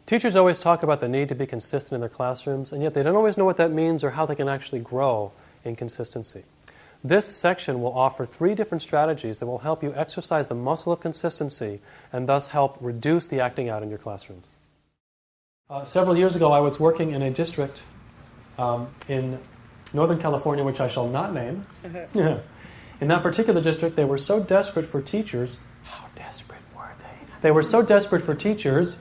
Teachers always talk about the need to be consistent in their classrooms, and yet they don't always know what that means or how they can actually grow in consistency. This section will offer 3 different strategies that will help you exercise the muscle of consistency and thus help reduce the acting out in your classrooms. Several years ago, I was working in a district in Northern California, which I shall not name. In that particular district, they were so desperate for teachers. How desperate were they? They were so desperate for teachers.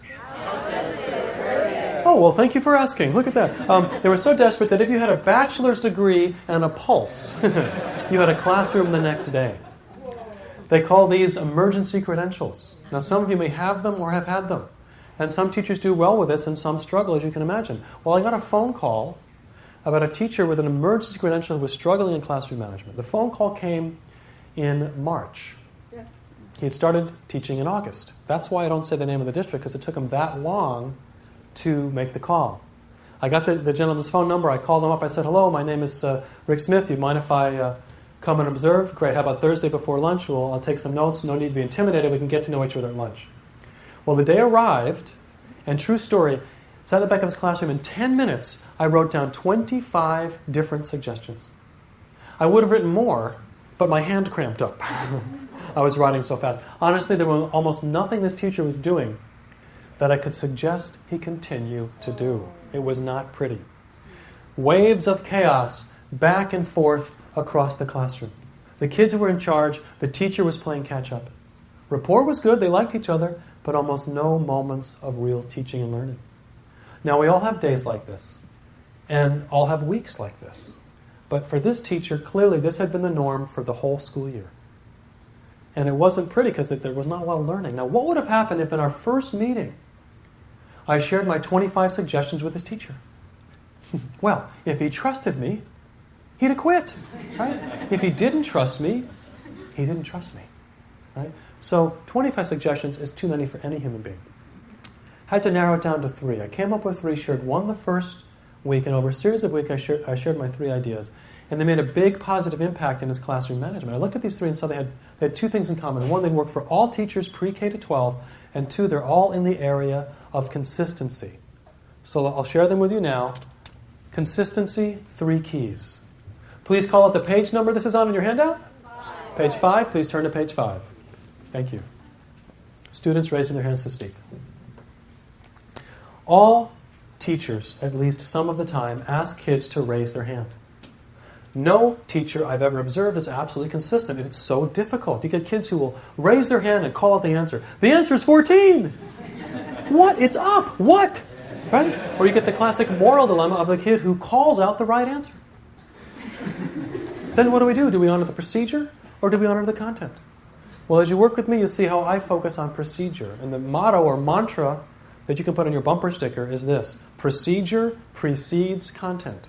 Oh, well, thank you for asking. Look at that. They were so desperate that if you had a bachelor's degree and a pulse, you had a classroom the next day. They call these emergency credentials. Now, some of you may have them or have had them. And some teachers do well with this and some struggle, as you can imagine. Well, I got a phone call about a teacher with an emergency credential who was struggling in classroom management. The phone call came in March. He had started teaching in August. That's why I don't say the name of the district, because it took him that long to make the call. I got the gentleman's phone number. I called him up. I said, hello, my name is Rick Smith. Do you mind if I come and observe? Great. How about Thursday before lunch? Well, I'll take some notes. No need to be intimidated. We can get to know each other at lunch. Well, the day arrived, and true story, sat at the back of his classroom. In 10 minutes, I wrote down 25 different suggestions. I would have written more, but my hand cramped up. I was writing so fast. Honestly, there was almost nothing this teacher was doing that I could suggest he continue to do. It was not pretty. Waves of chaos back and forth across the classroom. The kids were in charge. The teacher was playing catch-up. Rapport was good. They liked each other, but almost no moments of real teaching and learning. Now, we all have days like this, and all have weeks like this. But for this teacher, clearly this had been the norm for the whole school year. And it wasn't pretty because there was not a lot of learning. Now, what would have happened if in our first meeting I shared my 25 suggestions with his teacher? Well, if he trusted me, he'd have quit. Right? If he didn't trust me, he didn't trust me. Right? So 25 suggestions is too many for any human being. I had to narrow it down to 3. I came up with 3, shared one the first week, and over a series of weeks I shared my 3 ideas. And they made a big positive impact in his classroom management. I looked at these 3 and saw they had 2 things in common. One, they work for all teachers pre-K to 12, and 2, they're all in the area of consistency. So I'll share them with you now. Consistency, 3 keys. Please call out the page number this is on in your handout. 5. Page 5, please turn to page 5. Thank you. Students raising their hands to speak. All teachers, at least some of the time, ask kids to raise their hand. No teacher I've ever observed is absolutely consistent. It's so difficult. You get kids who will raise their hand and call out the answer. The answer is 14. What? It's up. What? Right? Or you get the classic moral dilemma of the kid who calls out the right answer. Then what do? Do we honor the procedure or do we honor the content? Well, as you work with me, you'll see how I focus on procedure. And the motto or mantra that you can put on your bumper sticker is this: procedure precedes content.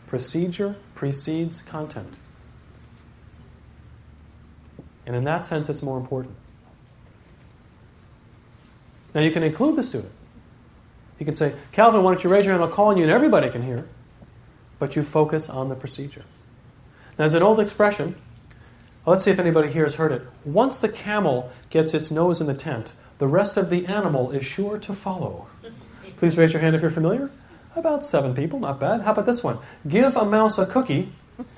Procedure precedes content. And in that sense, it's more important. Now, you can include the student. You can say, Calvin, why don't you raise your hand? I'll call on you and everybody can hear. But you focus on the procedure. Now, there's an old expression. Let's see if anybody here has heard it. Once the camel gets its nose in the tent, the rest of the animal is sure to follow. Please raise your hand if you're familiar. About 7 people, not bad. How about this one? Give a mouse a cookie,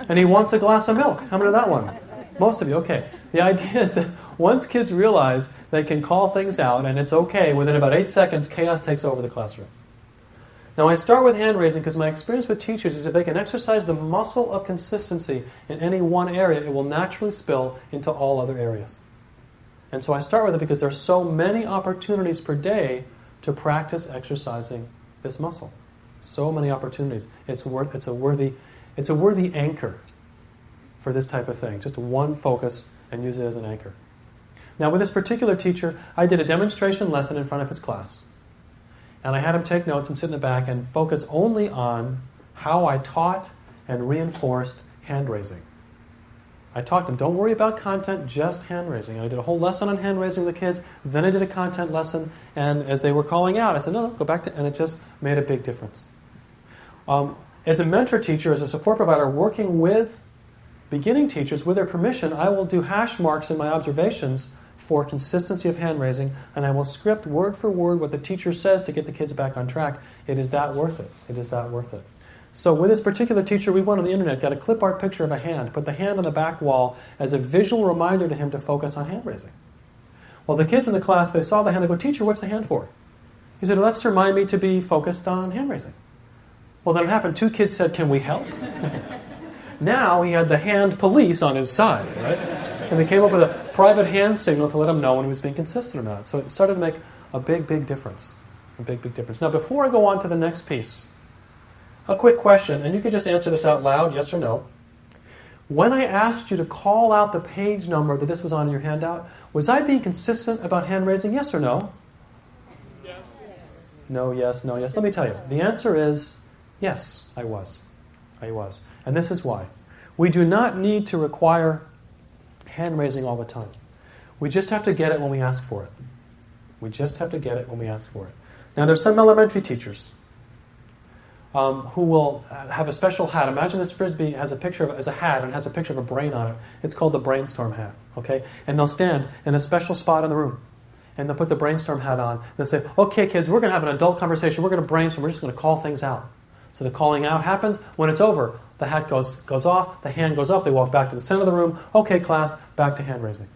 and he wants a glass of milk. How many of that one? Most of you, okay. The idea is that once kids realize they can call things out, and it's okay, within about 8 seconds, chaos takes over the classroom. Now, I start with hand raising because my experience with teachers is if they can exercise the muscle of consistency in any one area, it will naturally spill into all other areas. And so I start with it because there are so many opportunities per day to practice exercising this muscle. So many opportunities. It's a worthy anchor for this type of thing. Just one focus and use it as an anchor. Now, with this particular teacher, I did a demonstration lesson in front of his class. And I had him take notes and sit in the back and focus only on how I taught and reinforced hand raising. I taught them, don't worry about content, just hand raising. And I did a whole lesson on hand raising with the kids. Then I did a content lesson. And as they were calling out, I said, no, go back to... And it just made a big difference. As a mentor teacher, as a support provider, working with beginning teachers, with their permission, I will do hash marks in my observations for consistency of hand raising, and I will script word for word what the teacher says to get the kids back on track. It is that worth it. It is that worth it. So with this particular teacher, we went on the internet, got a clip art picture of a hand, put the hand on the back wall as a visual reminder to him to focus on hand raising. Well, the kids in the class, they saw the hand, they go, "Teacher, what's the hand for?" He said, "Well, that's to remind me to be focused on hand raising." Well, then it happened. 2 kids said, "Can we help?" Now he had the hand police on his side, right? And they came up with a private hand signal to let him know when he was being consistent or not. So it started to make a big, big difference. A big, big difference. Now, before I go on to the next piece, a quick question, and you can just answer this out loud, yes or no. When I asked you to call out the page number that this was on in your handout, was I being consistent about hand raising, yes or no? Yes. No, yes, no, yes. Let me tell you. The answer is yes, I was. I was. And this is why. We do not need to require hand raising all the time. We just have to get it when we ask for it. We just have to get it when we ask for it. Now, there's some elementary teachers who will have a special hat. Imagine this Frisbee has a picture of, as a hat and has a picture of a brain on it. It's called the brainstorm hat, okay? And they'll stand in a special spot in the room. And they'll put the brainstorm hat on. They'll say, "Okay, kids, we're going to have an adult conversation. We're going to brainstorm. We're just going to call things out." So the calling out happens. When it's over, the hat goes off, the hand goes up, they walk back to the center of the room. "Okay, class, back to hand raising."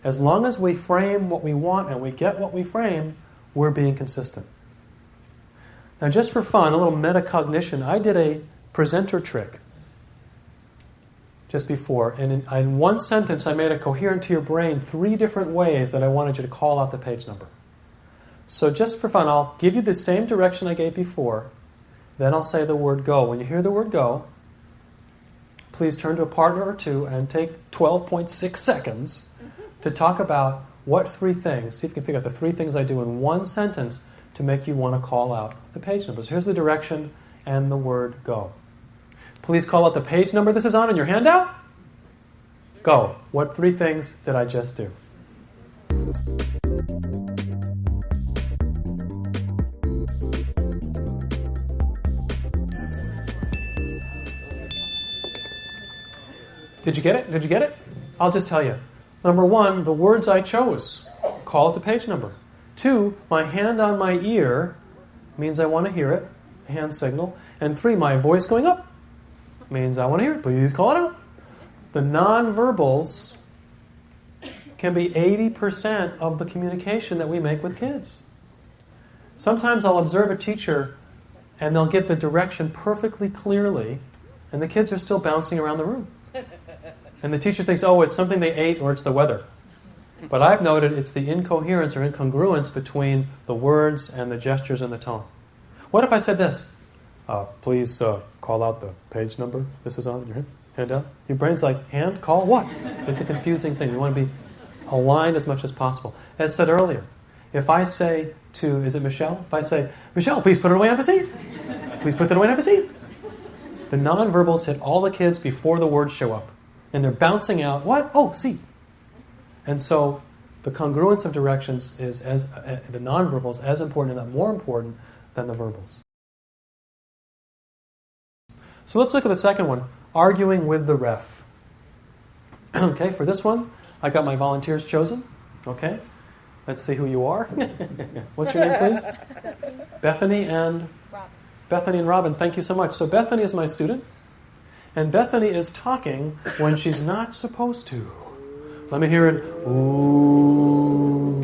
As long as we frame what we want and we get what we frame, we're being consistent. Now, just for fun, a little metacognition, I did a presenter trick just before. And in one sentence, I made it coherent to your brain 3 different ways that I wanted you to call out the page number. So just for fun, I'll give you the same direction I gave before. Then I'll say the word go. When you hear the word go, please turn to a partner or two and take 12.6 seconds to talk about what 3 things, see if you can figure out the 3 things I do in one sentence to make you want to call out the page numbers. Here's the direction and the word go. Please call out the page number this is on in your handout. Go. What 3 things did I just do? Did you get it? Did you get it? I'll just tell you. Number 1, the words I chose. Call it the page number. 2, my hand on my ear means I want to hear it, a hand signal. And 3, my voice going up means I want to hear it. Please call it out. The nonverbals can be 80% of the communication that we make with kids. Sometimes I'll observe a teacher and they'll give the direction perfectly clearly, and the kids are still bouncing around the room. And the teacher thinks, oh, it's something they ate or it's the weather. But I've noted it's the incoherence or incongruence between the words and the gestures and the tone. What if I said this? Please call out the page number this is on your handout. Your brain's like, hand? Call what? It's a confusing thing. You want to be aligned as much as possible. As said earlier, if I say to, is it Michelle? If I say, "Michelle, please put it away and have a seat. Please put that away and have a seat." The nonverbals hit all the kids before the words show up. And they're bouncing out, what? Oh, seat. And so the congruence of directions is, as the nonverbals, as important, if not more important, than the verbals. So let's look at the second one, arguing with the ref. Okay, for this one, I got my volunteers chosen. Okay, let's see who you are. What's your name, please? Bethany and Robin. Bethany and Robin, thank you so much. So Bethany is my student, and Bethany is talking when she's not supposed to. Let me hear it. Ooh.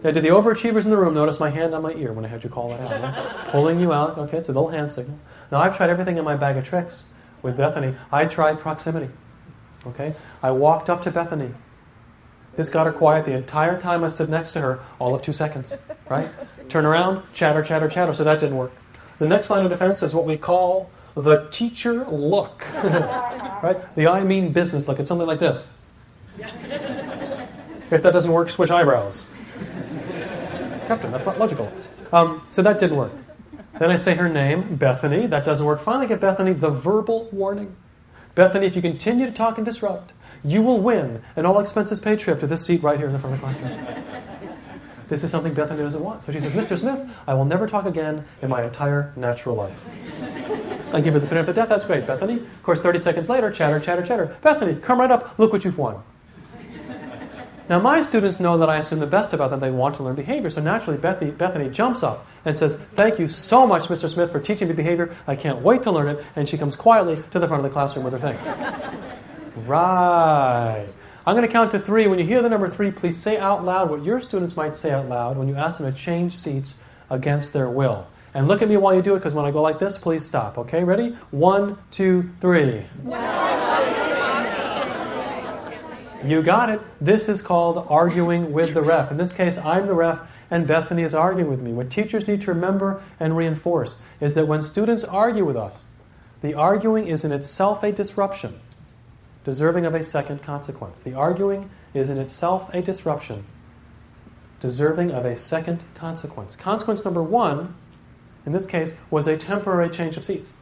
Now, did the overachievers in the room notice my hand on my ear when I had you call it out? Huh? Pulling you out. Okay, it's a little hand signal. Now, I've tried everything in my bag of tricks with Bethany. I tried proximity. Okay? I walked up to Bethany. This got her quiet the entire time I stood next to her, all of 2 seconds. Right? Turn around, chatter, chatter, chatter. So that didn't work. The next line of defense is what we call the teacher look. Right? The I mean business look. It's something like this. If that doesn't work, switch eyebrows. Captain, that's not logical. So that didn't work. Then I say her name, Bethany. That doesn't work. Finally, get Bethany the verbal warning. Bethany, if you continue to talk and disrupt, you will win an all-expenses-paid trip to this seat right here in the front of the classroom. This is something Bethany doesn't want. So she says, Mr. Smith, I will never talk again in my entire natural life. I give her the benefit of the doubt. That's great, Bethany. Of course, 30 seconds later, chatter, chatter, chatter. Bethany, come right up. Look what you've won. Now, my students know that I assume the best about them. They want to learn behavior. So naturally, Bethany jumps up and says, "Thank you so much, Mr. Smith, for teaching me behavior. I can't wait to learn it." And she comes quietly to the front of the classroom with her things. Right. I'm going to count to 3. When you hear the number 3, please say out loud what your students might say out loud when you ask them to change seats against their will. And look at me while you do it, because when I go like this, please stop. Okay, ready? 1, 2, 3. You got it. This is called arguing with the ref. In this case, I'm the ref and Bethany is arguing with me. What teachers need to remember and reinforce is that when students argue with us, the arguing is in itself a disruption, deserving of a second consequence. The arguing is in itself a disruption, deserving of a second consequence. Consequence number 1, in this case, was a temporary change of seats.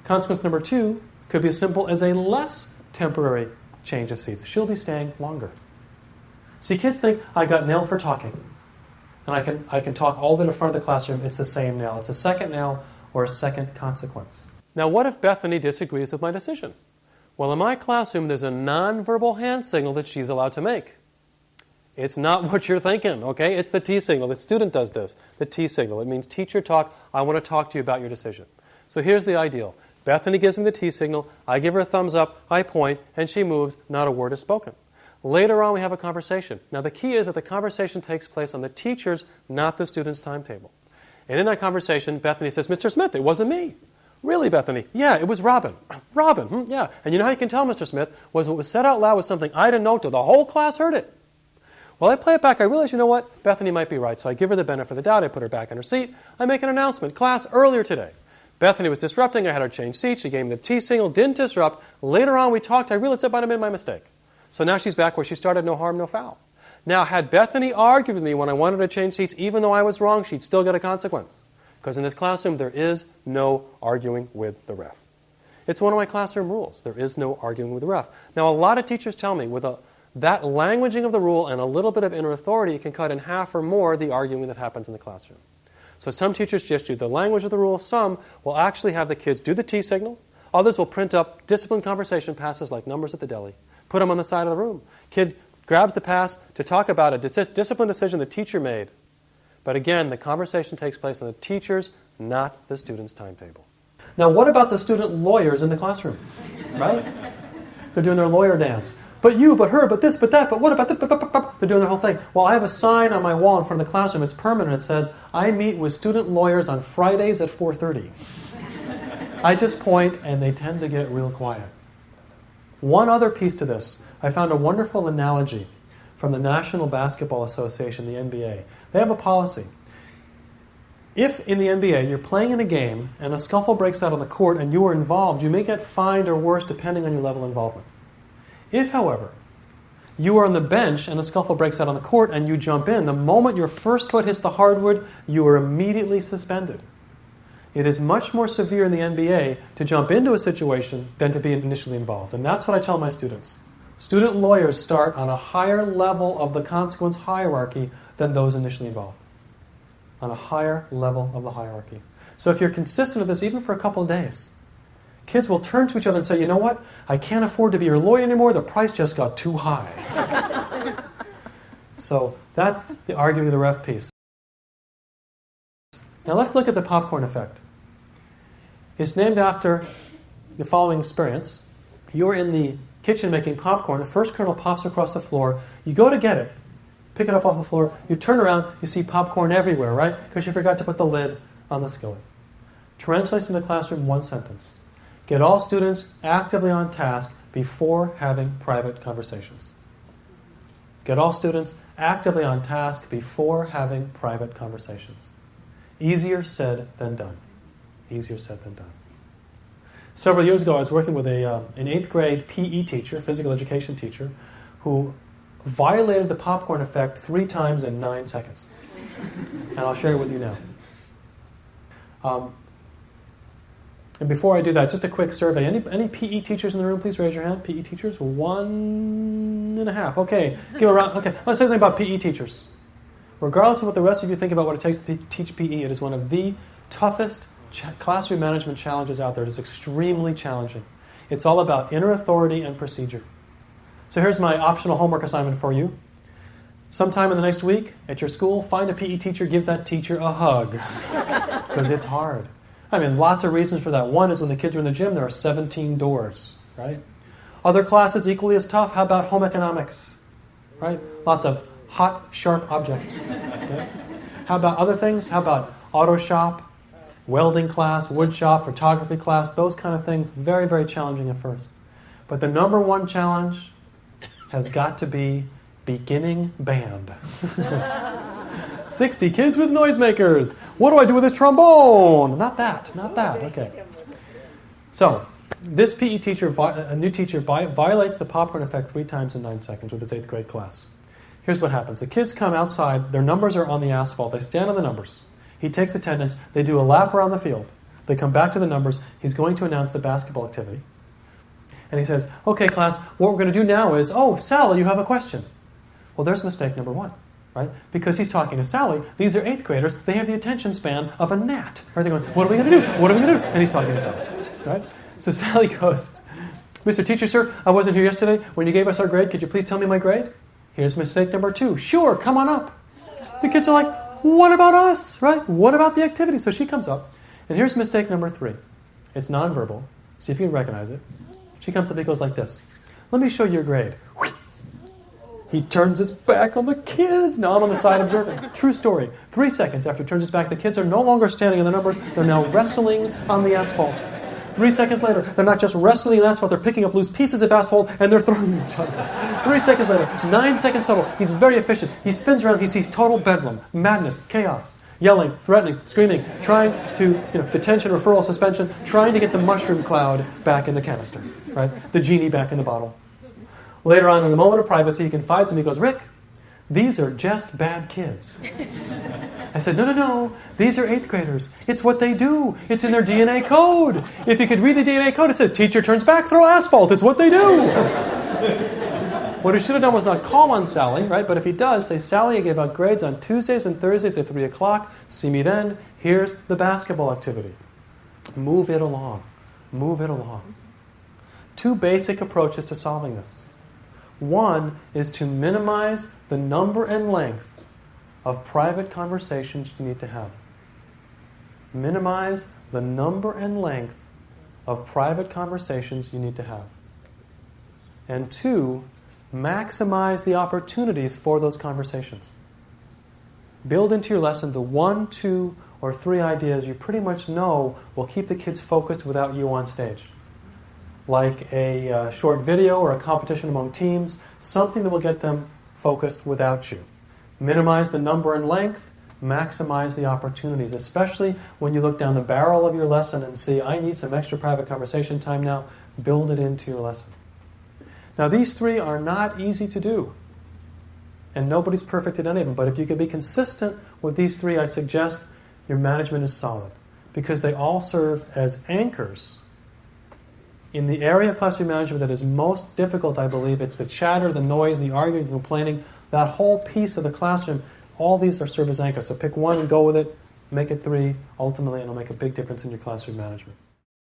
Consequence number 2 could be as simple as a less temporary change of seats. She'll be staying longer. See, kids think, I got nailed for talking. And I can talk all the way to the front of the classroom. It's the same nail. It's a second nail or a second consequence. Now, what if Bethany disagrees with my decision? Well, in my classroom, there's a nonverbal hand signal that she's allowed to make. It's not what you're thinking, okay? It's the T signal. The student does this, the T signal. It means teacher talk, I want to talk to you about your decision. So here's the ideal. Bethany gives me the T signal, I give her a thumbs up, I point, and she moves, not a word is spoken. Later on, we have a conversation. Now, the key is that the conversation takes place on the teacher's, not the student's timetable. And in that conversation, Bethany says, Mr. Smith, it wasn't me. Really, Bethany? Yeah, it was Robin. Robin, yeah. And you know how you can tell, Mr. Smith, was what was said out loud was something I didn't know till the whole class heard it. Well, I play it back. I realize, you know what? Bethany might be right. So I give her the benefit of the doubt. I put her back in her seat. I make an announcement. Class, earlier today, Bethany was disrupting. I had her change seats. She gave me the T signal. Didn't disrupt. Later on, we talked. I realized that might have been my mistake. So now she's back where she started. No harm, no foul. Now, had Bethany argued with me when I wanted to change seats, even though I was wrong, she'd still get a consequence. Because in this classroom, there is no arguing with the ref. It's one of my classroom rules. There is no arguing with the ref. Now, a lot of teachers tell me with that languaging of the rule and a little bit of inner authority, it can cut in half or more the arguing that happens in the classroom. So some teachers just do the language of the rule. Some will actually have the kids do the T signal. Others will print up disciplined conversation passes like numbers at the deli. Put them on the side of the room. Kid grabs the pass to talk about a disciplined decision the teacher made. But again, the conversation takes place on the teacher's, not the student's timetable. Now, what about the student lawyers in the classroom? Right? They're doing their lawyer dance. But you, but her, but this, but that, but what about the... They're doing their whole thing. Well, I have a sign on my wall in front of the classroom. It's permanent. It says, I meet with student lawyers on Fridays at 4:30. I just point, and they tend to get real quiet. One other piece to this. I found a wonderful analogy from the National Basketball Association, the NBA. They have a policy. If in the NBA you're playing in a game and a scuffle breaks out on the court and you are involved, you may get fined or worse depending on your level of involvement. If, however, you are on the bench and a scuffle breaks out on the court and you jump in, the moment your first foot hits the hardwood, you are immediately suspended. It is much more severe in the NBA to jump into a situation than to be initially involved. And that's what I tell my students. Student lawyers start on a higher level of the consequence hierarchy than those initially involved. On a higher level of the hierarchy. So if you're consistent with this even for a couple of days, kids will turn to each other and say, you know what? I can't afford to be your lawyer anymore. The price just got too high. So that's the arguing with the ref piece. Now let's look at the popcorn effect. It's named after the following experience. You're in the kitchen making popcorn. The first kernel pops across the floor. You go to get it. Pick it up off the floor. You turn around. You see popcorn everywhere, right? Because you forgot to put the lid on the skillet. Translates in the classroom one sentence. Get all students actively on task before having private conversations. Get all students actively on task before having private conversations. Easier said than done. Easier said than done. Several years ago, I was working with an 8th grade PE teacher, physical education teacher, who violated the popcorn effect 3 times in 9 seconds. And I'll share it with you now. And before I do that, just a quick survey. Any PE teachers in the room, please raise your hand. PE teachers? 1.5. Okay, give a round. Okay, let's say something about PE teachers. Regardless of what the rest of you think about what it takes to teach PE, it is one of the toughest classroom management challenges out there. It is extremely challenging. It's all about inner authority and procedure. So here's my optional homework assignment for you. Sometime in the next week at your school, find a PE teacher, give that teacher a hug. Because it's hard. I mean, lots of reasons for that. One is when the kids are in the gym, there are 17 doors, right? Other classes equally as tough. How about home economics, right? Lots of hot, sharp objects. Okay? How about other things? How about auto shop, welding class, wood shop, photography class, those kind of things. Very, very challenging at first. But the number one challenge has got to be beginning band. 60 kids with noisemakers. What do I do with this trombone? Not that. Okay. So, this PE teacher, a new teacher, violates the popcorn effect 3 times in 9 seconds with his 8th grade class. Here's what happens. The kids come outside. Their numbers are on the asphalt. They stand on the numbers. He takes attendance. They do a lap around the field. They come back to the numbers. He's going to announce the basketball activity. And he says, okay, class, what we're going to do now is, oh, Sally, you have a question. Well, there's mistake number 1, right? Because he's talking to Sally. These are 8th graders. They have the attention span of a gnat. Right? They're going, what are we going to do? What are we going to do? And he's talking to Sally, right? So Sally goes, Mr. Teacher, sir, I wasn't here yesterday. When you gave us our grade, could you please tell me my grade? Here's mistake number 2. Sure, come on up. The kids are like, what about us, right? What about the activity? So she comes up, and here's mistake number 3. It's nonverbal. See if you can recognize it. She comes up, he goes like this. Let me show you your grade. He turns his back on the kids. Now I'm on the side observing. True story. 3 seconds after he turns his back, the kids are no longer standing on the numbers. They're now wrestling on the asphalt. 3 seconds later, they're not just wrestling on asphalt, they're picking up loose pieces of asphalt and they're throwing each other. 3 seconds later, 9 seconds total. He's very efficient. He spins around, he sees total bedlam, madness, chaos, yelling, threatening, screaming, trying to, detention, referral, suspension, trying to get the mushroom cloud back in the canister, right? The genie back in the bottle. Later on, in a moment of privacy, he confides and he goes, Rick, these are just bad kids. I said, no, these are 8th graders. It's what they do. It's in their DNA code. If you could read the DNA code, it says, teacher turns back, throw asphalt. It's what they do. What he should have done was not call on Sally, right? But if he does, say, Sally, I gave out grades on Tuesdays and Thursdays at 3 o'clock. See me then. Here's the basketball activity. Move it along. Move it along. 2 basic approaches to solving this. One is to minimize the number and length of private conversations you need to have. Minimize the number and length of private conversations you need to have. And 2, maximize the opportunities for those conversations. Build into your lesson the 1, 2, or 3 ideas you pretty much know will keep the kids focused without you on stage. Like a short video or a competition among teams, something that will get them focused without you. Minimize the number and length, maximize the opportunities, especially when you look down the barrel of your lesson and see, I need some extra private conversation time now. Build it into your lesson. Now, these 3 are not easy to do, and nobody's perfect at any of them, but if you can be consistent with these 3, I suggest your management is solid, because they all serve as anchors. In the area of classroom management that is most difficult, I believe, it's the chatter, the noise, the arguing, the complaining, that whole piece of the classroom, all these are serve as anchors. So pick one and go with it, make it 3, ultimately, and it'll make a big difference in your classroom management.